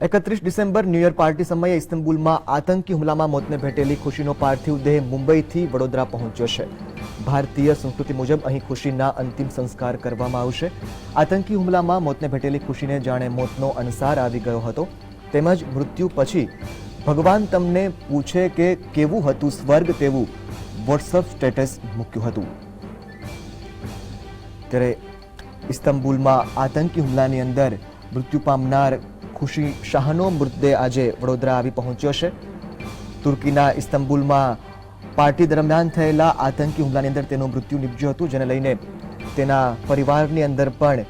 31 December new year party સમયે ઇસ્તંબુલમાં આતંકી હુમલામાં મોતને ભેટેલી ખુશીનો પાર્થિવ દેહ મુંબઈથી વડોદરા પહોંચ્યો છે। ભારતીય સંસ્કૃતિ મુજબ અહીં ખુશીના અંતિમ સંસ્કાર કરવામાં આવશે। આતંકી હુમલામાં મોતને ભેટેલી ખુશીને જાણે મોતનો અણસાર આવી ગયો હતો, તેમજ મૃત્યુ પછી ભગવાન તમને પૂછે કે કેવું હતું સ્વર્ગ તેવું વોટ્સઅપ સ્ટેટસ મૂક્યું હતું। ત્યારે ઇસ્તંબુલમાં આતંકી હુમલાની અંદર મૃત્યુ પામનાર ખુશી શાહનો મૃતદેહ આજે વડોદરા આવી પહોંચ્યો છે। તુર્કીના ઇસ્તંબુલમાં પાર્ટી દરમિયાન થયેલા આતંકી હુમલાની અંદર તેનું મૃત્યુ નિપજ્યું હતું, જેને લઈને તેના પરિવારની અંદર પણ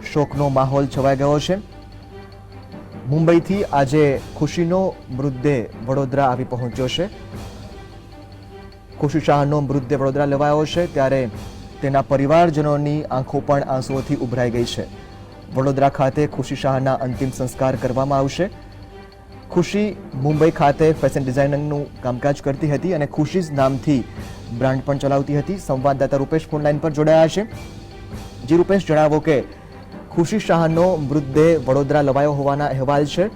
શોકનો માહોલ છવાઈ ગયો છે। મુંબઈથી આજે ખુશીનો મૃતદેહ વડોદરા આવી પહોંચ્યો છે। ખુશી શાહનો મૃતદેહ વડોદરા લેવાયો છે, ત્યારે તેના પરિવારજનોની આંખો પણ આંસુઓથી ઉભરાઈ ગઈ છે। વડોદરા ખાતે ખુશી શાહના અંતિમ સંસ્કાર કરવામાં આવશે। ખુશી મુંબઈ ખાતે ફેશન ડિઝાઇનિંગનું કામકાજ કરતી હતી અને ખુશીઝ નામથી બ્રાન્ડ પણ ચલાવતી હતી। સંવાદદાતા રૂપેશ ફોનલાઈન પર જોડાયા છે। જી રૂપેશ, જણાવો કે ખુશી શાહનો મૃતદેહ વડોદરા લવાયો હોવાના અહેવાલ છે,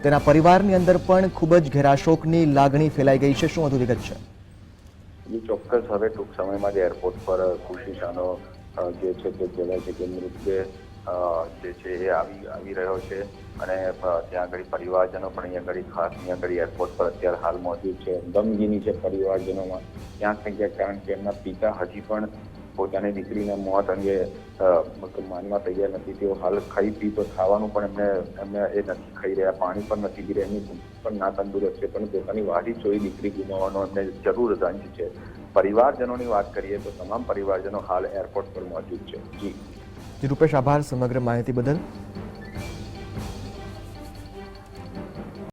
તેના પરિવારની અંદર પણ ખૂબ જ ઘેરા શોકની લાગણી ફેલાઈ ગઈ છે, શું વધુ વિગત છે? ચોક્કસ હવે ટૂંક સમયમાં જ એરપોર્ટ પર ખુશી શાહનો જે છે તે કહેવાય છે કે મૃતદેહ જે છે એ આવી રહ્યો છે અને ત્યાં આગળ પરિવારજનો પણ અહીંયા આગળ ખાસ અહીંયા આગળ એરપોર્ટ પર અત્યારે હાલ મોજૂદ છે। ગમગીની છે પરિવારજનોમાં ક્યાંક ને ક્યાંક, કારણ કે એમના પિતા હજી પણ પોતાની દીકરીના મોત અંગે માનવા તૈયાર નથી। તેઓ હાલ ખાઈ પી તો ખાવાનું પણ એમને એ નથી ખાઈ રહ્યા, પાણી પણ નથી પી રહ્યા, એમની પણ ના તંદુરસ્ત છે, પણ પોતાની વાલી ચોઈ દીકરી ગુમાવવાનો એમને જરૂર રંજ છે। પરિવારજનોની વાત કરીએ તો તમામ પરિવારજનો હાલ એરપોર્ટ પર મોજૂદ છે। જી રૂપેશ, આભાર સમગ્ર માહિતી બદલ।